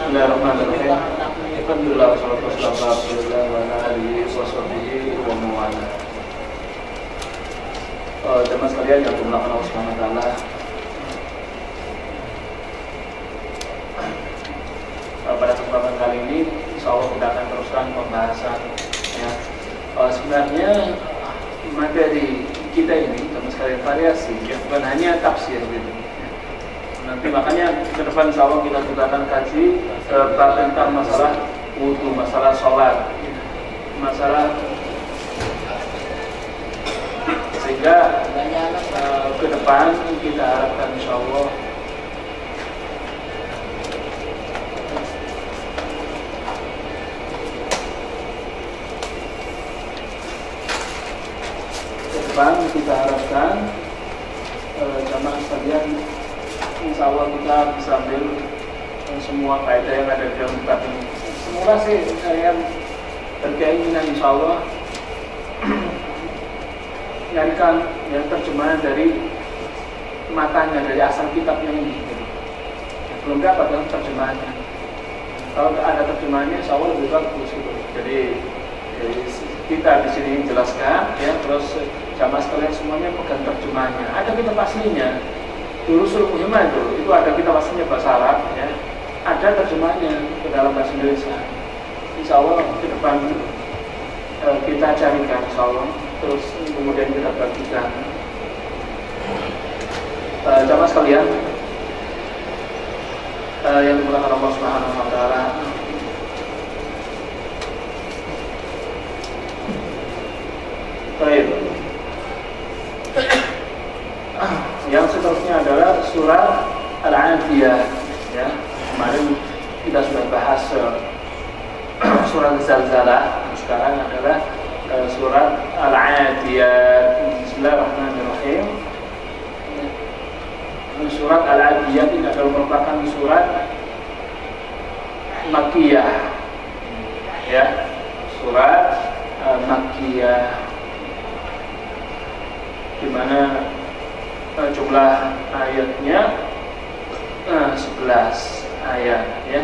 Bismillahirrahmanirrahim. Alhamdulillah wassalatu wassalamu ala alihi washabihi wa mawala. Jemaah sekalian yang dimuliakan Allah Subhanahu wa taala. Pada kesempatan kali ini insyaallah kita akan teruskan pembahasan ya. Sebenarnya materi kita ini jemaah sekalian variasi ya, bukan hanya tafsir gitu. Nanti makanya ke depan insyaallah kita akan kaji tentang masalah wudu, masalah sholat, masalah sehingga ke depan kita harapkan insyaallah jamaah sekalian insyaallah kita bisa ambil semua kaidah yang ada di dalam kitab ini. Semula sih saya berkeinginan insyaallah nyarikan yang terjemahan dari matanya, dari asal kitabnya ini. Belum dapat yang terjemahannya. Kalau ada terjemahannya insyaallah lebih bagus gitu. Jadi kita di sini jelaskan ya, terus jamaah sekalian semuanya pegang terjemahannya. Ada kitab aslinya. Dulu Sulh Muhammad itu ada kitab aslinya bahasa Arab ya. Ada terjemahannya ke dalam bahasa Indonesia. Insyaallah ke depan kita carikan insyaallah, terus kemudian kita bagikan. Jamaah sekalian yang dimuliakan Allah Subhanahu wa taala. Baik. Yang seterusnya adalah surat Al-Adiyah ya. Kemarin kita sudah bahas surat Zalzalah. Sekarang adalah surat Al-Adiyah. Bismillahirrahmanirrahim. Surat Al-Adiyah ini adalah merupakan surat Makkiyah ya. Surat Makkiyah di mana jumlah ayatnya 11 ayat ya.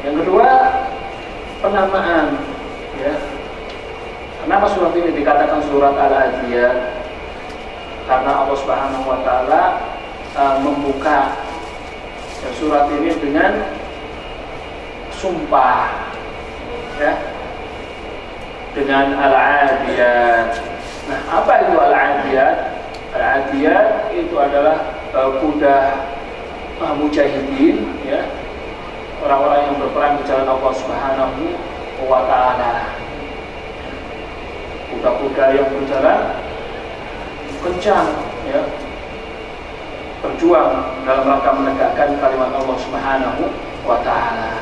Yang kedua, penamaan ya. Kenapa surat ini dikatakan surat Al-Adiyah? Karena Allah Subhanahu wa taala membuka surat ini dengan sumpah ya, dengan Al-Adiyat. Nah, apa itu Al-Adiyat? Al-Adiyat itu adalah kuda mujahidin ya, orang-orang yang berperang di jalan Allah Subhanahu wa taala. Kuda-kuda yang berjalan kencang ya, berjuang dalam rangka menegakkan kalimat Allah Subhanahu wa taala.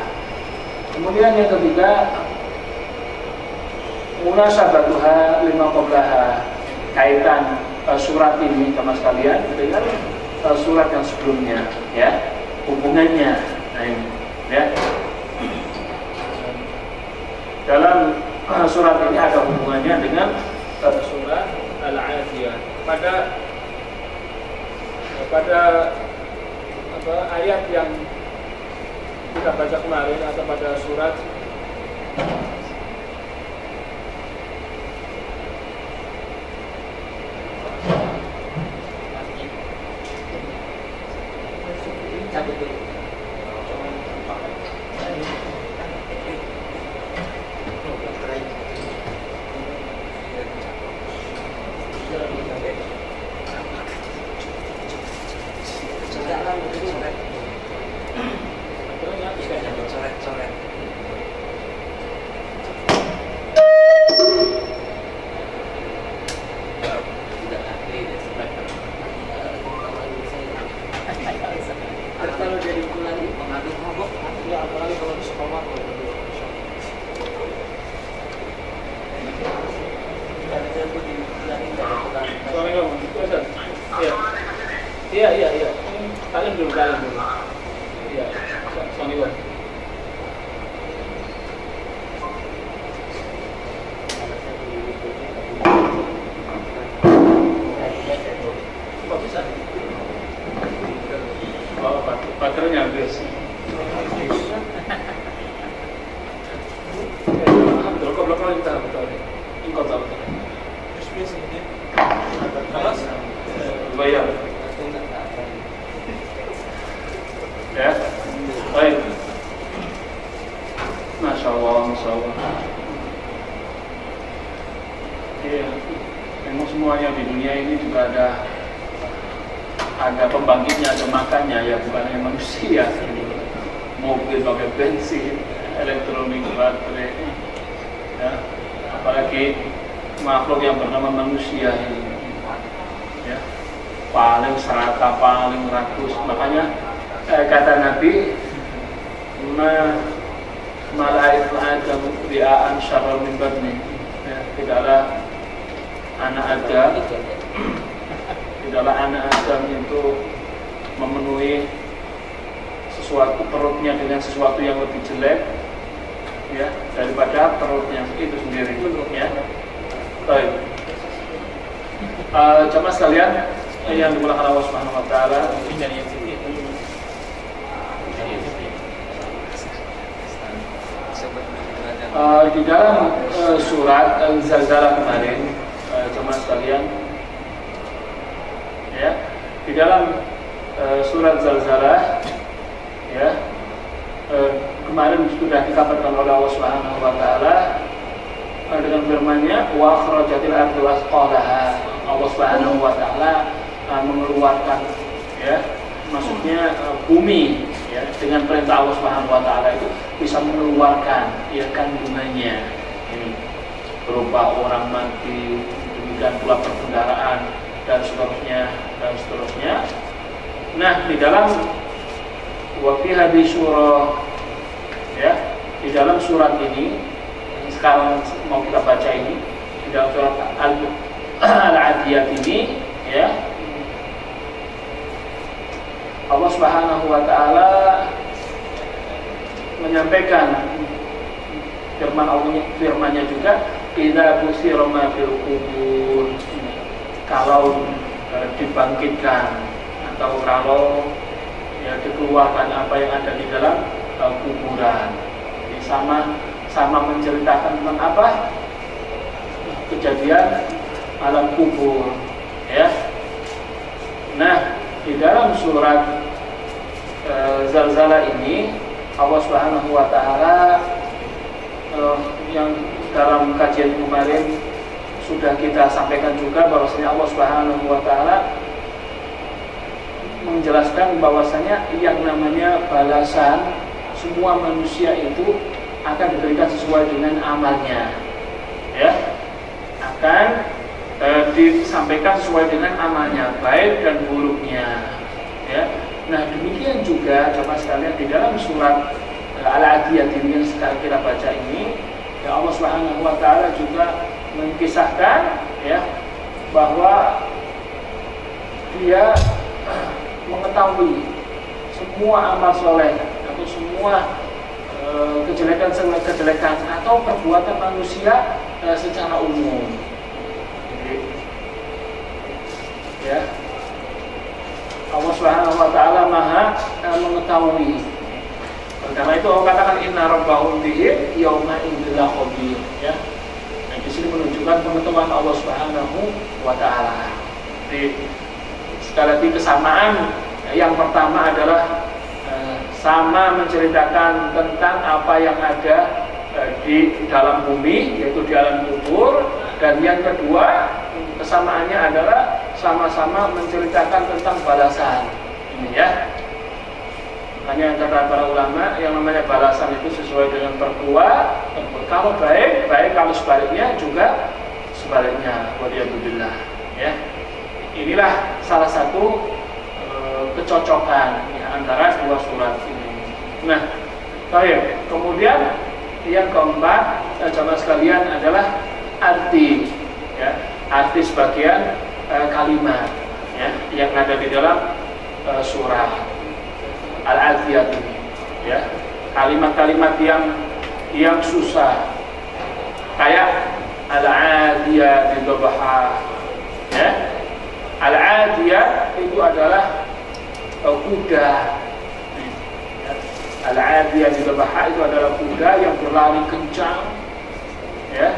Kemudian yang ketiga, munasabatuha lima qablaha, kaitan surat ini sama sekalian dengan surat yang sebelumnya ya, hubungannya. Nah ini ya, dalam surat ini ada hubungannya dengan surat Al-Adiyah. Pada ayat yang kita baca kemarin atau pada surat Iya. Kalian dulu. Iya. Sony One. Kok bisa? Engkau tahu tak? خلاص Bayar. Ya, baik. Masya Allah, Masya Allah. Iya, memang semuanya di dunia ini juga ada pembangkitnya, ada makannya, ya bukan hanya manusia. Mobil pakai bensin, elektronik, baterai, ya. Apalagi makhluk yang bernama manusia ini, ya, paling serakah, paling rakus. Makanya kata Nabi, malaikatu Adam ria'an syarra min batni. Ya, tidaklah anak Adam itu memenuhi sesuatu perutnya dengan sesuatu yang lebih jelek, ya, daripada perutnya itu sendiri, ya. Baik. Jamaah sekalian yang dimuliakan Allah Subhanahu wa taala, di dalam surat Al-Zalzalah kemarin, jemaah sekalian, ya, di dalam surat Zalzalah, ya, kemarin sudah dikabarkan oleh Allah Subhanahu wa taala dengan firman-Nya, wa akhrajatil ardu asqalaha. Allah Subhanahu wa taala mengeluarkan, ya, maksudnya bumi, ya, dengan perintah Allah Subhanahu wa taala itu bisa mengeluarkan, ya, kandungannya, ini berupa orang mati, demikian pula perbendaharaan dan seterusnya dan seterusnya. Nah, di dalam wa fi hadis surah, ya, di dalam surat ini sekarang mau kita baca ini, di dalam surat Al-Adiyat ini, ya, Allah Subhanahu wa taala menyampaikan firman-Nya juga, idza busira ma fil qubur, kalau dibangkitkan atau kalau, ya, dikeluarkan apa yang ada di dalam kuburan. Ini sama menceritakan tentang apa? Kejadian alam kubur, ya. Nah, di dalam surat Zalzalah ini Allah Subhanahu wa taala yang dalam kajian kemarin sudah kita sampaikan juga bahwasanya Allah Subhanahu wa taala menjelaskan bahwasanya yang namanya balasan semua manusia itu akan diberikan sesuai dengan amalnya, ya, akan disampaikan sesuai dengan amalnya, baik dan buruknya, ya. Nah, demikian juga jemaah sekalian di dalam surat Al-Adiyat ini yang sekarang kita baca ini, ya, Allah Subhanahu wa taala juga mengisahkan, ya, bahwa Dia mengetahui semua amal soleh atau semua kejelekan atau perbuatan manusia secara umum. Jadi, ya, Allah Subhanahu wa taala Maha mengetahui. Karena itu Allah katakan inna rabbahum bihim yauma idzin khabir, ya. Nah, di sini menunjukkan pengetahuan Allah Subhanahu wa taala. Jadi, sekali lagi kesamaan yang pertama adalah sama menceritakan tentang apa yang ada di dalam bumi, yaitu di alam kubur. Dan yang kedua, kesamaannya adalah sama-sama menceritakan tentang balasan. Ini, ya. Makanya kata para ulama, yang namanya balasan itu sesuai dengan perbuatan. Kalau baik, kalau sebaliknya juga sebaliknya. Waliyadzubillah, ya. Inilah salah satu kecocokan, ya, antara dua surat ini. Nah, baik. Kemudian yang keempat, jamaah sekalian, adalah arti, ya, arti sebagian kalimat, ya, yang ada di dalam surah Al-Adiyat ini, ya, kalimat-kalimat yang susah, kayak Al-Adiyat Dhabaha, ya. Al-Adiyat itu adalah kuda, ya. Al-Adiyat Dhabaha itu adalah kuda yang berlari kencang, ya.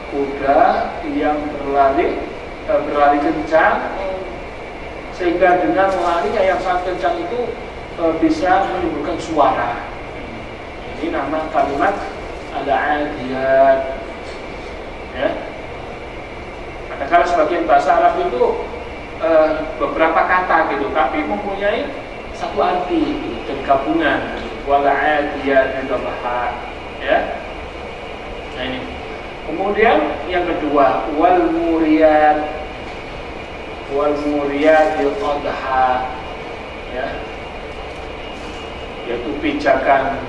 kuda yang berlari kencang, sehingga dengan larinya yang sangat kencang itu bisa menimbulkan suara. Ini nama kalimat al-adiyat. Ya. Kadang-kadang sebagian bahasa Arab itu beberapa kata gitu, tapi mempunyai satu arti dan gabungan. Wal-adiyat dhabaha. Ya. Nah ini. Kemudian yang kedua, wal-muriyat qadha. Ya. Yaitu pijakan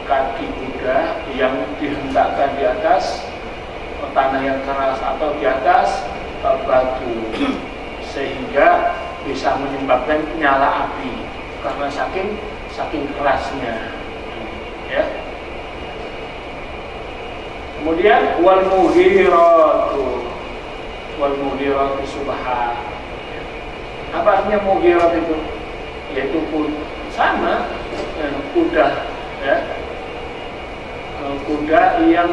kaki kuda yang dihentakkan di atas tanah yang keras atau di atas batu, sehingga bisa menyebabkan nyala api karena saking kerasnya. Ya. Kemudian wal mughiratu subha. Apa artinya mughirat itu? Yaitu sama kuda, ya. Kuda yang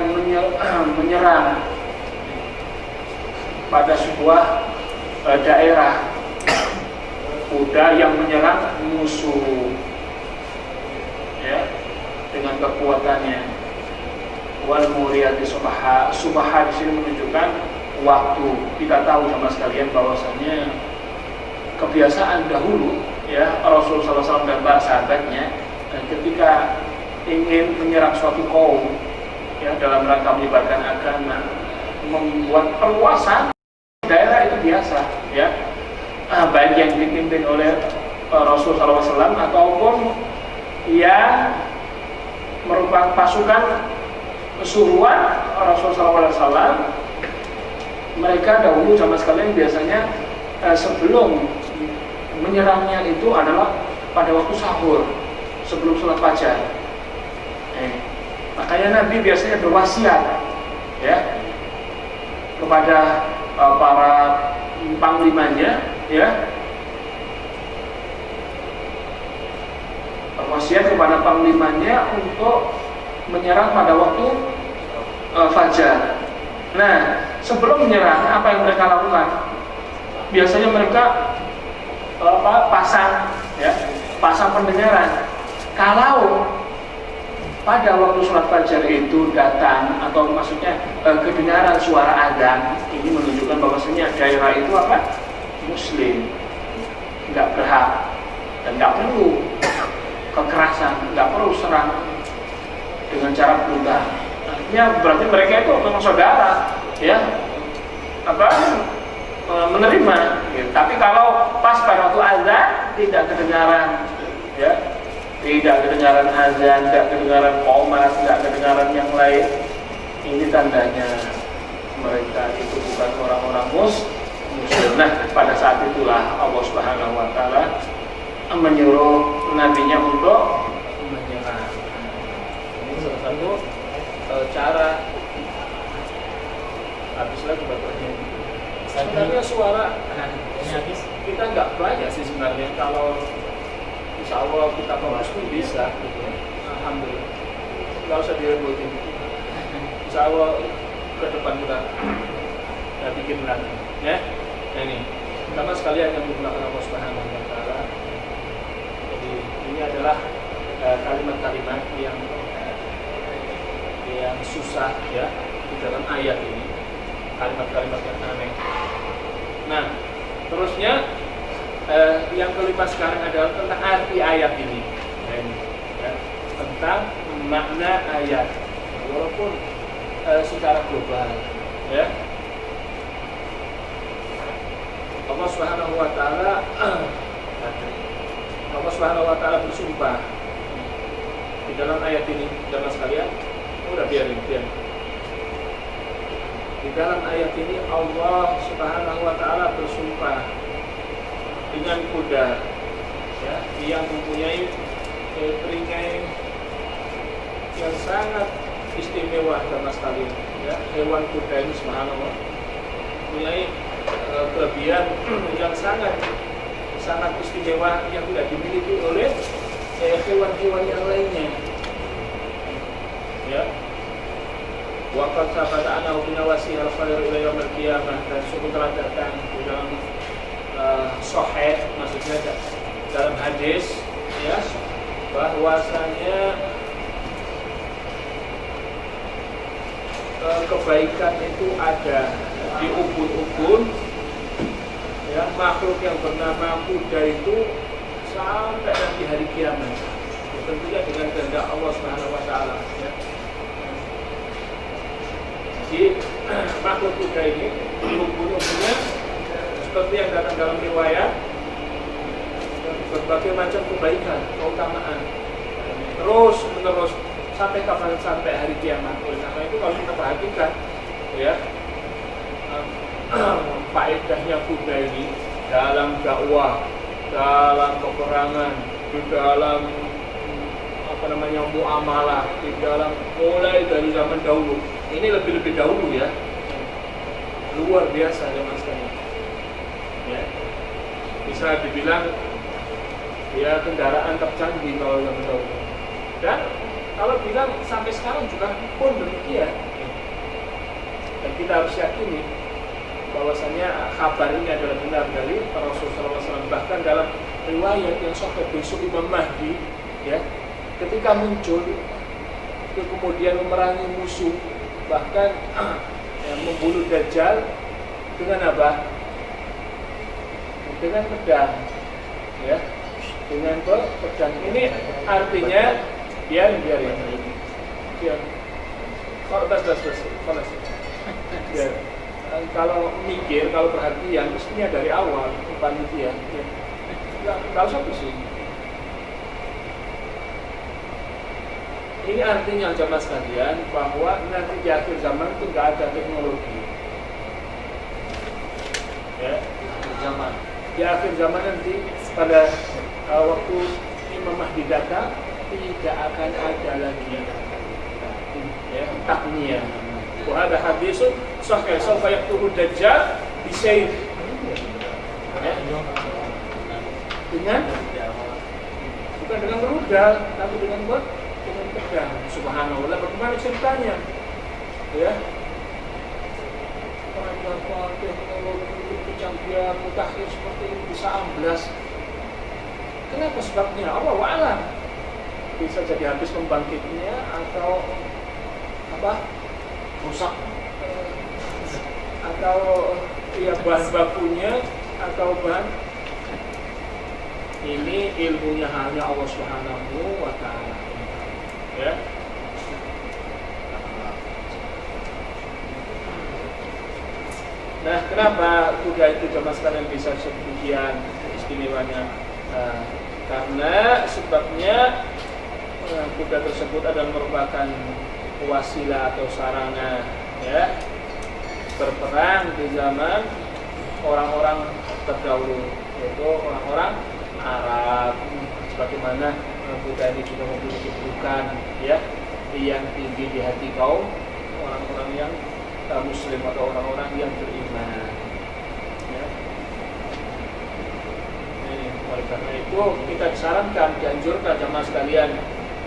menyerang pada sebuah daerah, kuda yang menyerang musuh, ya, dengan kekuatannya. Wal muriyati subha. Subha di sini menunjukkan waktu. Kita tahu sama sekalian bahwasanya kebiasaan dahulu, ya, Rasulullah SAW dan para sahabatnya ketika ingin menyerang suatu kaum, ya, dalam rangka menyebarkan agama, membuat perluasan daerah itu biasa, ya, baik yang dipimpin oleh Rasulullah SAW ataupun yang merupakan pasukan suruhan Rasulullah SAW. Mereka dahulu sama sekalian biasanya sebelum menyerangnya itu adalah pada waktu sahur, sebelum sholat fajar. Makanya Nabi biasanya berwasiat, ya, kepada para panglimanya, ya, berwasiat kepada panglimanya untuk menyerang pada waktu fajar. Nah, sebelum menyerang, apa yang mereka lakukan? Biasanya mereka pasang pendengaran. Kalau pada waktu sholat fajar itu datang, atau maksudnya kedengaran suara adzan, ini menunjukkan bahwasanya daerah itu apa? Muslim, nggak berhak dan nggak perlu kekerasan, nggak perlu serang dengan cara brutal. Artinya berarti mereka itu memang saudara, ya, menerima. Gitu. Tapi kalau pas pada waktu azan tidak kedengaran, ya, tidak kedengaran azan, tidak kedengaran qomat, tidak kedengaran yang lain, ini tandanya mereka itu bukan orang-orang muslim. Nah, pada saat itulah Allah Subhanahu Wa Taala menyuruh nabinya untuk menyerang. Ini salah satu cara. Habis lagi bapaknya. Sebenarnya suara kita nggak banyak sih sebenarnya. Kalau insya Allah kita fokus pun bisa, gitu. Alhamdulillah. Nggak usah direbutin. Insya Allah ke depan kita bikin lagi, ya. Nah ini, pertama sekalian yang dimuliakan Allah Subhanahu Wa Taala. Jadi ini adalah kalimat-kalimat yang susah, ya, di dalam ayat ini, kalimat-kalimat yang aneh. Nah, terusnya yang kelima sekarang adalah tentang arti ayat ini, ya, tentang makna ayat, walaupun secara global, ya. Allah Subhanahu Wa Taala bersumpah di dalam ayat ini, jamaah sekalian. Udah biarin. Di dalam ayat ini Allah Subhanahu Wa Taala bersumpah dengan kuda, ya, yang mempunyai peringkai yang sangat istimewa, jamaah sekalian. Ya, hewan kuda ini subhanallah mempunyai kelebihan yang sangat istimewa yang tidak dimiliki oleh hewan-hewan yang lainnya. Ya. Wa qad sabata annahu binawasi al-khair ila yaumil qiyamah, dan sungguh telah datang di dalam sahih, maksudnya dalam hadis ya, bahwasanya kebaikan itu ada di ubun-ubun ya, makhluk yang bernama kuda itu sampai nanti hari kiamat ya, tentunya dengan kehendak Allah Subhanahu wa taala ya. Jadi makhluk kuda ini ubun-ubunnya seperti yang datang dalam riwayat, berbagai macam kebaikan, keutamaan terus menerus sampai kapan? Sampai hari kiamat. Oleh karena itu kalau kita perhatikan ya, faedahnya kuda ini dalam dakwah, dalam peperangan, di dalam muamalah, di dalam mulai dari zaman dahulu. Ini lebih dahulu ya, luar biasa zaman sekarang ya. Bisa dibilang ya kendaraan tercanggih kalau zaman dahulu, dan kalau bilang sampai sekarang juga pun demikian. Dan kita harus yakini bahwasanya kabar ini adalah benar dari Rasulullah SAW. Bahkan dalam riwayat yang sahih, besok Imam Mahdi ya, ketika muncul itu kemudian memerangi musuh, bahkan ya, membunuh Dajjal dengan apa? Dengan pedang ya, dengan pedang. Ini artinya biar kalau mikir, kalau perhatian mestinya dari awal panitia ya. Nggak usah pusing. Ini artinya jamaah sekalian bahwa nanti di akhir zaman itu nggak ada teknologi ya, zaman di akhir zaman nanti pada waktu Imam Mahdi datang tidak akan ada lagi ya, taknia. Wah, ada hadisun sahih sawfa yaqtulu dajjal bisayf ya, dengan bukan dengan rudal tapi dengan pedang. Subhanallah, bagaimana ceritanya ya, teknologi kecanggihan mutakhir seperti ini bisa amblas. Kenapa sebabnya? Allah wa'alam. Bisa jadi habis pembangkitnya atau apa, rusak atau ya bahan bakunya atau bahan ini ilmunya hanya Allah Subhanahu wa taala ya. Nah, kenapa kuda itu jamaah sekalian bisa sedemikian istimewanya? Karena sebabnya kuda tersebut adalah merupakan wasilah atau sarana ya, berperang di zaman orang-orang terdahulu, yaitu orang-orang Arab. Sebagaimana kuda ini juga memiliki kedudukan ya, yang tinggi di hati kaum orang-orang yang muslim atau orang-orang yang beriman ya. Oleh karena itu kita disarankan, dianjurkan jamaah sekalian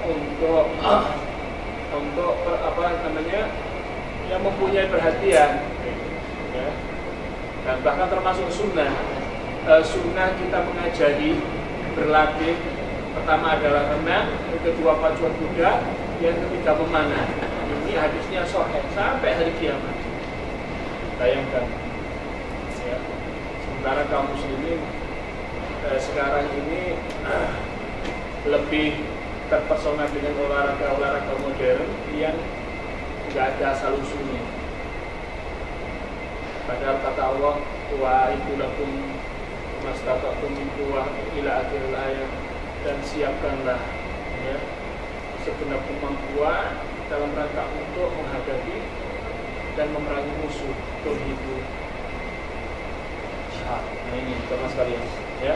untuk yang mempunyai perhatian ya. Dan bahkan termasuk sunnah kita mengajari berlatih. Pertama adalah renang, yang kedua pacuan kuda, yang ketiga memanah. Ini hadisnya sahih sampai hari kiamat. Bayangkan ya. Sementara kaum muslimin sekarang ini lebih terpesona dengan olahraga modern yang nggak ada asal usulnya. Padahal kata Allah, wa idulakum mastata'tum min quwwah ila akhir ayat, dan siapkanlah ya segenap kemampuan dalam rangka untuk menghadapi dan memerangi musuh terhidup. Nah ini teman sekalian ya.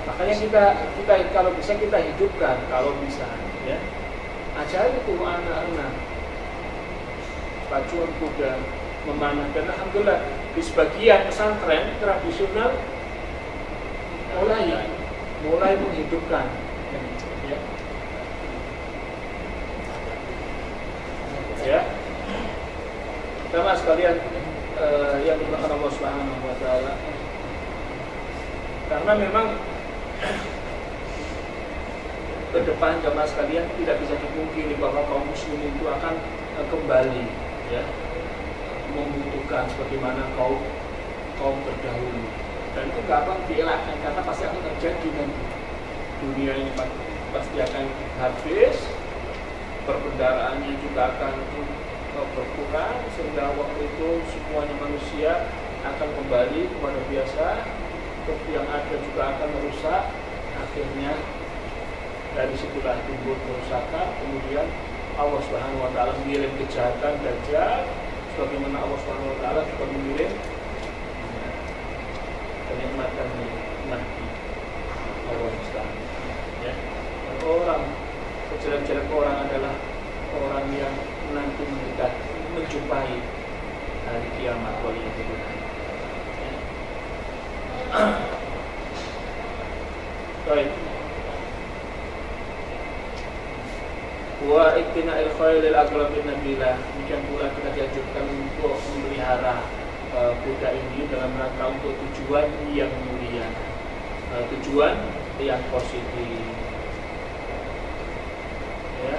Makanya kita kalau bisa kita hidupkan, kalau bisa ya. Ajari itu anak-anak pacuan kuda, memanah, dan alhamdulillah di sebagian pesantren tradisional mulai menghidupkan ya. sekalian yang dimakan Allah Subhanahu wa taala. Karena memang ke depan jamaah sekalian tidak bisa dipungkiri bahwa kaum muslimin itu akan kembali ya membutuhkan sebagaimana kaum terdahulu, dan itu gak akan dielakkan karena pasti akan terjadi nanti. Dunia ini pasti akan habis, perbendaraannya juga akan berkurang, sehingga waktu itu semuanya manusia akan kembali kepada biasa, yang ada juga akan merusak. Akhirnya dari situlah timbul kerusakan, kemudian Allah Subhanahu wa taala mengirim kejahatan Dajjal, sebagaimana Allah Subhanahu wa taala juga mengirim kenikmatan Mahdi Allah Subhanahu ya. Dan orang sejelek-jelek orang adalah orang yang nanti menjumpai hari kiamat waliyadzubillah. Baik. Wa iktina'il khailil aqrabin nabilah. Demikian pula kita dianjurkan untuk memelihara kuda ini dalam rangka untuk tujuan yang mulia, tujuan yang positif ya.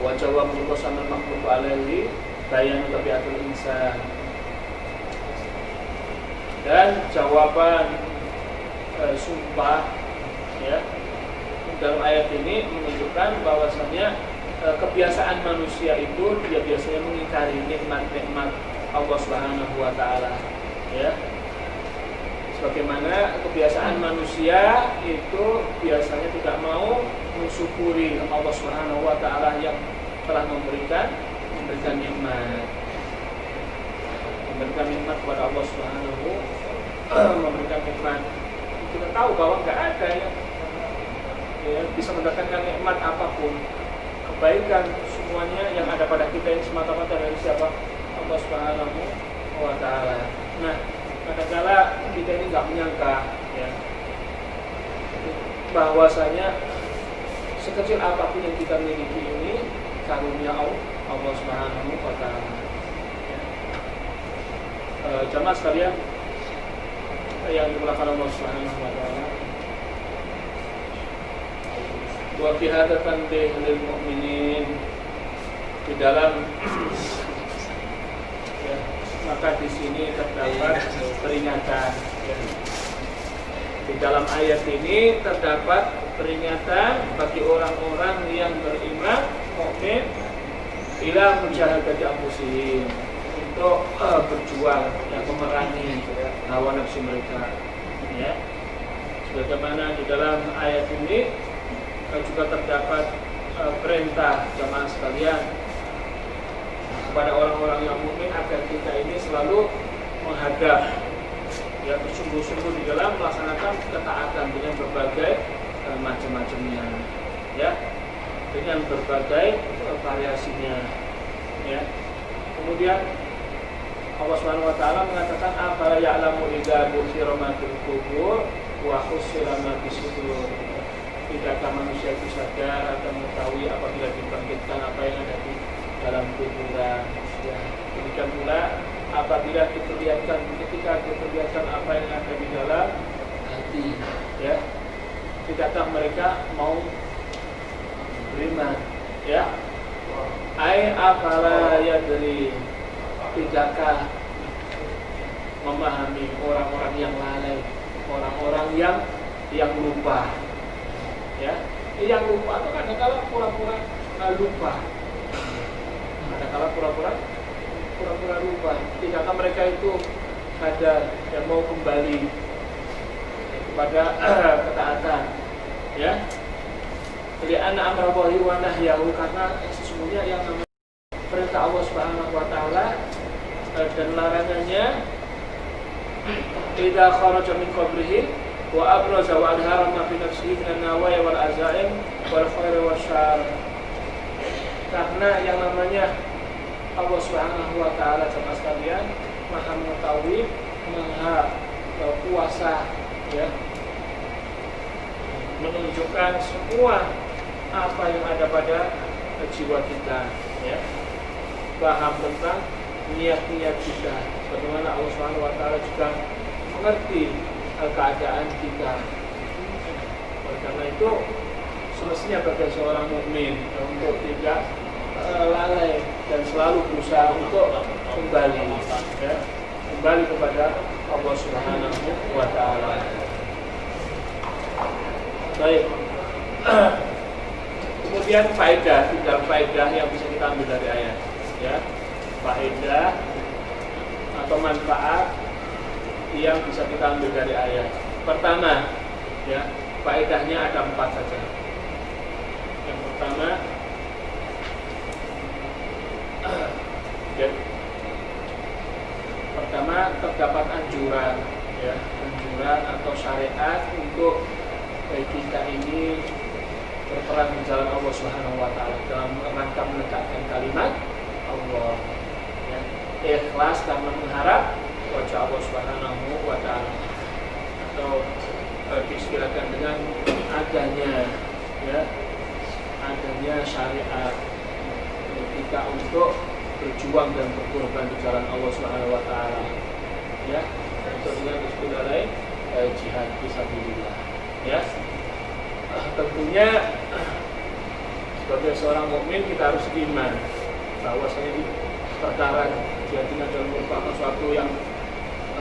Wa jawabul qasam al-maqlub alaihi bayan tabiatul insan. Dan jawaban sumpah ya dalam ayat ini menunjukkan bahwasanya kebiasaan manusia itu dia biasanya mengingkari nikmat-nikmat Allah Subhanahu wa taala ya. Sebagaimana kebiasaan manusia itu biasanya tidak mau mensyukuri Allah Subhanahu wa taala yang telah memberikan nikmat. Memberikan nikmat kepada Allah Subhanahu memberikan nikmat. Kita tahu bahwa enggak ada yang bisa mendatangkan nikmat apapun, kebaikan semuanya yang ada pada kita ini semata-mata dari siapa? Allah Subhanahu wa taala. Nah, kadang-kala kita ini enggak menyangka ya bahwasanya sekecil apapun yang kita miliki ini karunia Allah Subhanahu wa taala. Jamaah sekalian yang dimuliakan Allah Subhanahu wa taala, wa fi hadza tanbih lil mu'minin, di dalam ya, maka di sini terdapat peringatan ya. Di dalam ayat ini terdapat peringatan bagi orang-orang yang beriman mukmin ila mujahadati anfusihim, untuk berjuang yang memerangi hawa nafsu mereka ya. Sebagaimana di dalam ayat ini juga terdapat perintah jamaah sekalian kepada orang-orang yang mukmin agar kita ini selalu menghadap ya, bersungguh-sungguh di dalam melaksanakan ketaatan dengan berbagai macam-macamnya ya, dengan berbagai variasinya ya. Kemudian Allah Subhanahu wa taala mengatakan afala ya'lamu idza bu'thira ma fil qubur wa husira ma fis sudur. Tidakkah manusia itu sadar atau mengetahui apabila dibangkitkan apa yang ada di dalam kuburan ya. Demikian pula apabila ketika diperlihatkan apa yang ada di dalam hati ya, tidakkah mereka mau beriman ya. Ai afala yadri, tidakkah memahami orang-orang yang lalai, orang-orang yang lupa ya. Yang lupa itu kadang-kala pura-pura lupa, kadang-kala pura-pura lupa. Tidakkah mereka itu sadar dan mau kembali kepada ketaatan ya. Jadi anna amrallahi wa nahyahu, karena sesungguhnya yang namanya perintah Allah Subhanahu wa taala dan larangannya idza kharaja min qabrihi wa abraza wa adhara ma fi nafsihi min an-nawaya wal azaim wal khair wal syar. Karena yang namanya Allah Subhanahu wa taala sama sekalian Maha mengetahui, Maha kuasa ya, menunjukkan semua apa yang ada pada jiwa kita ya. paham tentang niat-niat kita. Bagaimana Allah Subhanahu wa taala juga mengerti keadaan kita. Oleh karena itu semestinya bagi seorang mukmin untuk tidak lalai dan selalu berusaha untuk kembali kepada Allah Subhanahu wa taala. Baik. Kemudian tinggal faedah yang bisa kita ambil dari ayat, ya. Faedah atau manfaat yang bisa kita ambil dari ayat. Pertama, ya, faedahnya ada 4 saja. Yang pertama, ya, terdapat anjuran, ya, anjuran atau syariat untuk kita ini berperang di jalan Allah Subhanahu wa taala dalam rangka menegakkan kalimat Allah, ya. Ikhlas karena mengharap wajah Allah Subhanahu wa taala, atau diistilahkan dengan adanya syariat kita untuk berjuang dan berkorban di jalan Allah Subhanahu wa taala, ya. Untuk dengan istilah lain jihad fisabilillah, ya. Tentunya sebagai seorang mukmin kita harus iman bahwasanya ini perkara keyakinan dan merupakan suatu yang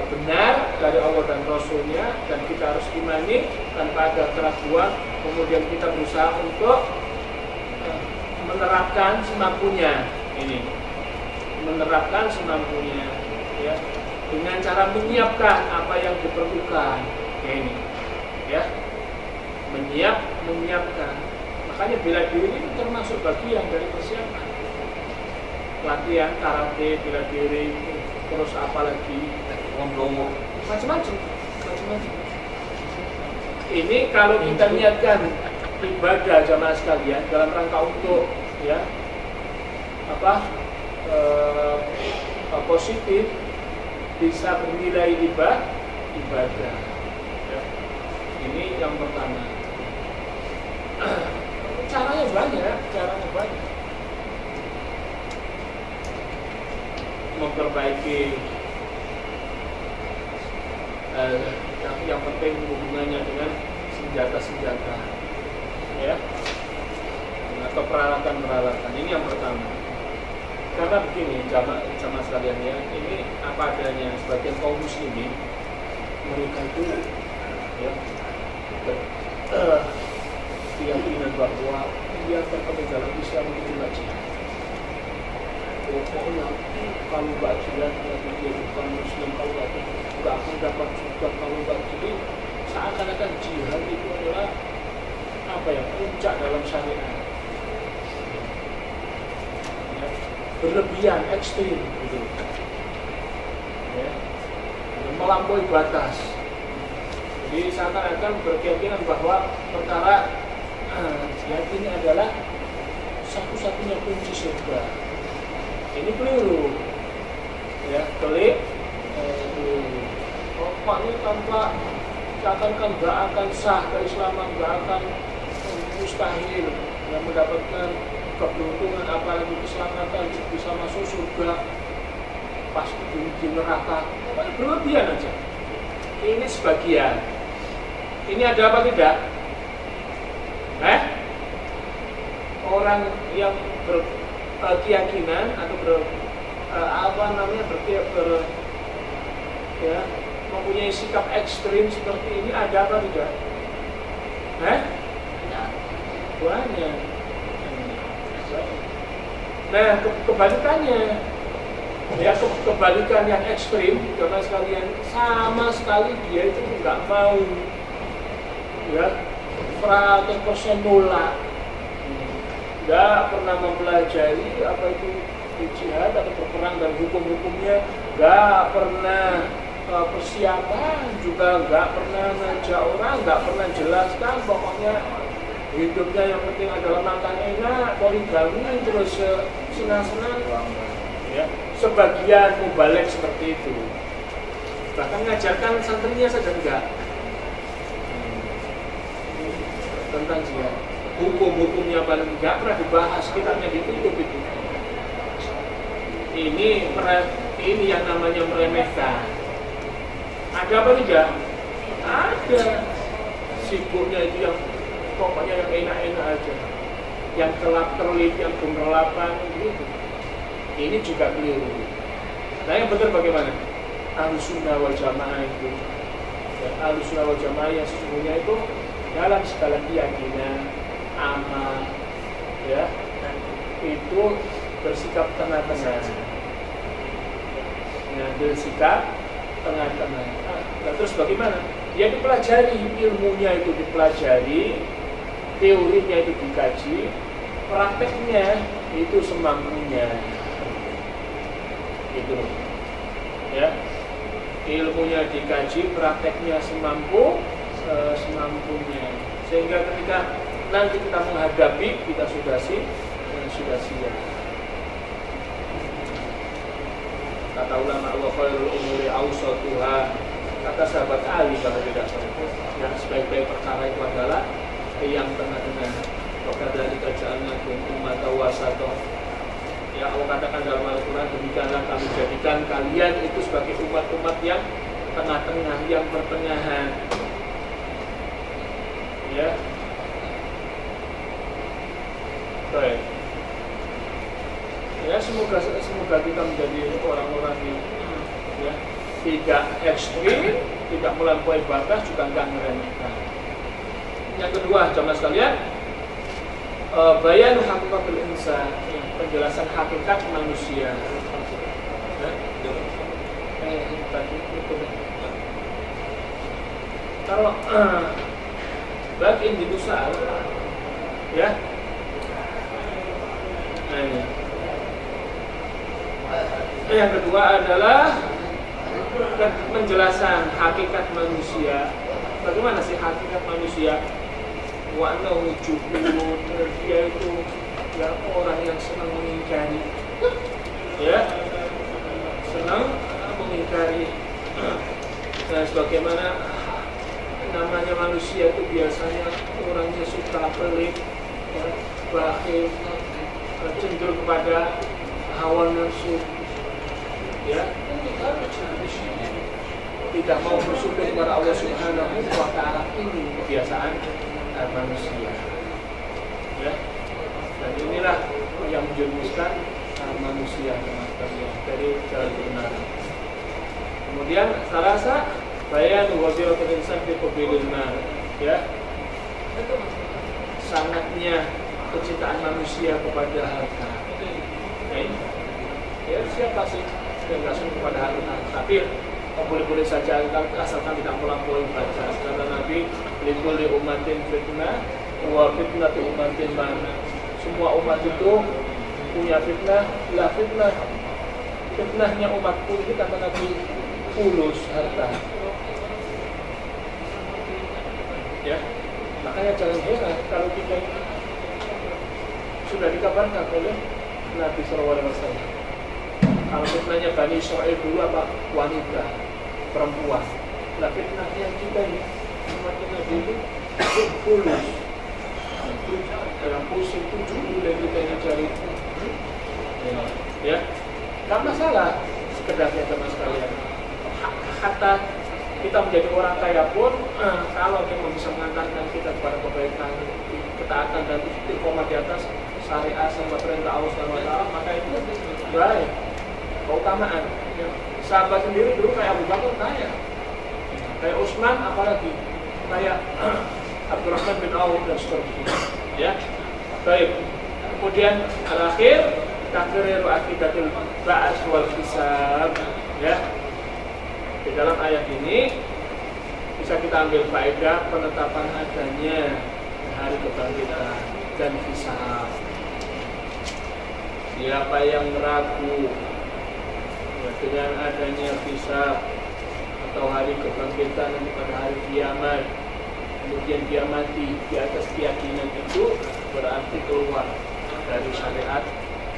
benar dari Allah dan Rasulnya, dan kita harus imani tanpa ada keraguan. Kemudian kita berusaha untuk menerapkan semampunya, ya, dengan cara menyiapkan apa yang diperlukan, ini, ya. Menyiapkan. Makanya bela diri itu termasuk bagian dari persiapan. Latihan karate, bela diri, terus apalagi macam-macam. Ini kalau kita niatkan ibadah jamaah sekalian dalam rangka untuk, ya, positif, bisa bernilai ibadah. Ya. Ini yang pertama. Caranya banyak. Memperbaiki yang penting hubungannya dengan senjata, ya, atau peralatan. Ini yang pertama. Karena begini, jamaah sekalian, ya, ini apa adanya. Sebagian kaum muslimin mereka itu, ya, keyakinan bahwa dia terkena dalam Islam itu tidak jihad. Pokoknya kalau nggak jihad dia bukan Muslim, kalau nggak akan dapat surga kalau nggak. Jadi seakan-akan jihad itu adalah puncak dalam syariat, ya, berlebihan, ekstrim, gitu, ya, melampaui batas. Jadi seakan-akan berkeyakinan bahwa perkara jihad ini adalah satu-satunya kunci surga. Ini keliru, ya, pokoknya tanpa seakan-akan nggak akan sah keislaman, nggak akan, mustahil, yang mendapatkan keberuntungan apalagi keselamatan bisa masuk surga, pasti di neraka. Berlebihan aja. Ini sebagian. Ini ada apa tidak? Orang yang berkeyakinan atau mempunyai sikap ekstrim seperti ini ada apa tidak? Banyak. Nah, kebalikannya, ya, kebalikan yang ekstrim, karena sekalian sama sekali dia itu nggak mau, ya, 100% nolak, nggak pernah mempelajari apa itu jihad atau berperang dan hukum-hukumnya, nggak pernah persiapan, juga nggak pernah ngajak orang, nggak pernah jelaskan, pokoknya hidupnya yang penting adalah makan enak, poligami, terus senang-senang, ya. Sebagian mubalik seperti itu, bahkan ngajarkan santrinya saja enggak tentang jihad. Hukum-hukumnya paling enggak pernah dibahas, kitabnya ditutup itu. ini yang namanya meremehkan. Ada apa tidak? Ada. Sibuknya itu yang pokoknya yang enak-enak aja, yang kelap-kelip, yang gemerlapan gitu. Ini juga keliru. Nah yang benar bagaimana? Ahlussunnah wal Jamaah itu, Ahlussunnah wal Jamaah yang sesungguhnya itu dalam segala keyakinan, amal, ya, itu bersikap tengah-tengah, mengambil sikap tengah-tengah. Nah, terus bagaimana? Ya dipelajari, ilmunya itu dipelajari, teorinya itu dikaji, prakteknya itu semampunya. Itu, ya, ilmunya dikaji, prakteknya semampunya. Sehingga ketika nanti kita menghadapi, kita sudah siap. Kata ulama Allah khairul umuri awsatuha, kata sahabat Ali kalau tidak salah, yang sebaik-baik perkara itu adalah yang tengah-tengah. Wakadari kaja'alnakum ummatan wasatan. Ya Allah katakan dalam Al-Quran, demikianlah kami jadikan kalian itu sebagai umat-umat yang tengah-tengah, yang pertengahan. Ya, baik. Ya semoga kita menjadi orang-orang yang ya, tidak ekstrim, tidak melampaui batas, juga enggak meremehkan. Yang kedua, jamaah sekalian, bayan hakikatul insan, penjelasan hakikat manusia. Kalau bagi individual, ya, nah ini. Yang kedua adalah penjelasan hakikat manusia. Bagaimana sih hakikat manusia? Wa annahu jubulun, dia itu ya orang yang senang mengingkari, ya, senang mengingkari. Nah, sebagaimana namanya manusia itu biasanya orangnya suka pelit, ya, bakhil, cenderung kepada hawa nafsu, ya, tidak mau bersyukur kepada Allah Subhanahu wa Ta'ala. Ini kebiasaan manusia, ya, dan inilah yang menjerumuskan manusia dari jalan kebenaran. Kemudian sarasa bayan waziratul insan fi qabilillah, ya, sangatnya kecintaan manusia kepada harta. Ya siapa sih yang nggak suka kepada harta? Tapi boleh-boleh saja asalkan tidak melampaui batas. Karena Nabi likulli ummatin fitnah wa fitnatu ummatin mana. Semua umat itu punya fitnah, lah fitnahnya umatku ini kata Nabi fulus harta. Ya, makanya jangan heran kalau kita sudah dikabarkan oleh Nabi SAW. Kalau fitnahnya Bani Israel dulu apa? Wanita, perempuan. Nah fitnahnya kita ini umat Nabi itu fulus. Dalam pusing 7 bulan kita ini cari. Ya, gak masalah sekedarnya teman sekalian. Kata kita menjadi orang kaya pun, kalau memang bisa mengantarkan kita kepada kebaikan, ketaatan dan istiqomah di atas syariat sama perintah Allah SWT, maka itu baik. Keutamaan. Sahabat sendiri dulu kayak Abu Bakar kaya, kayak Utsman apalagi, kayak Abdurrahman bin Auf dan seterusnya. Ya, baik. Kemudian terakhir takriru akidatul ba'ats wal hisab. Ya, di dalam ayat ini bisa kita ambil faedah penetapan adanya hari kebangkitan dan hisab. Siapa yang ragu dengan adanya hisab atau hari kebangkitan pada hari kiamat, kemudian dia mati di atas keyakinan itu, berarti keluar dari syariat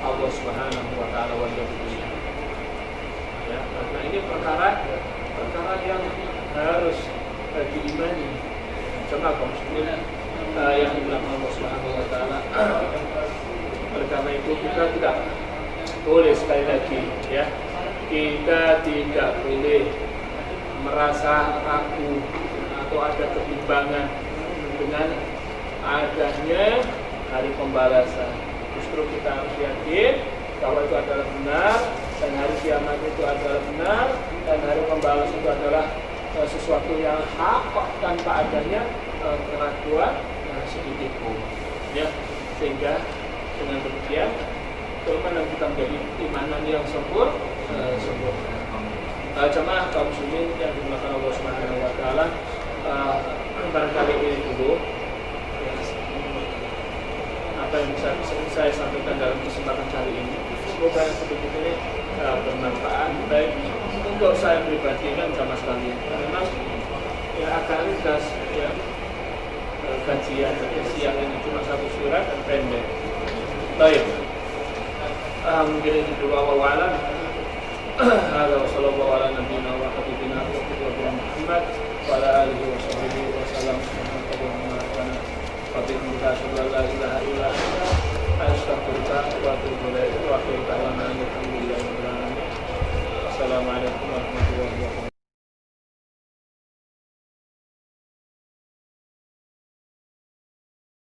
Allah Subhanahu wa Ta'ala wa Ta'ala. Ya, karena ini perkara yang harus diimani. Coba kaum muslimin yang dibilang Allah Subhanahu wa Taala. Oleh karena itu kita tidak boleh sekali lagi ya, kita tidak boleh merasa ragu atau ada kebimbangan dengan adanya hari pembalasan. Justru kita harus yakin bahwa itu adalah benar, dan hari kiamat itu adalah benar, dan hari pembalasan itu adalah sesuatu yang hak tanpa adanya keraguan sedikit pun. Ya, sehingga dengan demikian bagaimana kita menjadi imanan yang sempurna. Jemaah kaum muslimin yang dimuliakan Allah Subhanahu wa taala, barangkali ini dulu ya, apa yang bisa saya sampaikan dalam kesempatan kali ini. Semoga yang sedikit ini bermanfaat baik untuk saya pribadi dan sama sekalian. Memang ya akan ringkas ya, kajian siang ini cuma satu surat dan pendek. Baik. Mungkin itu dulu awal-awalan. Hada wa sallallahu ala nabiyina wa habibina wa qudwatuna Muhammad wa ala alihi wa sahbihi wa sallam. Wa bihamdika asyhadu an la ilaha illa anta astaghfiruka wa atubu ilaik. Wa akhiru da'wana alhamdulillahi rabbil alamin. Assalamualaikum warahmatullahi wabarakatuh.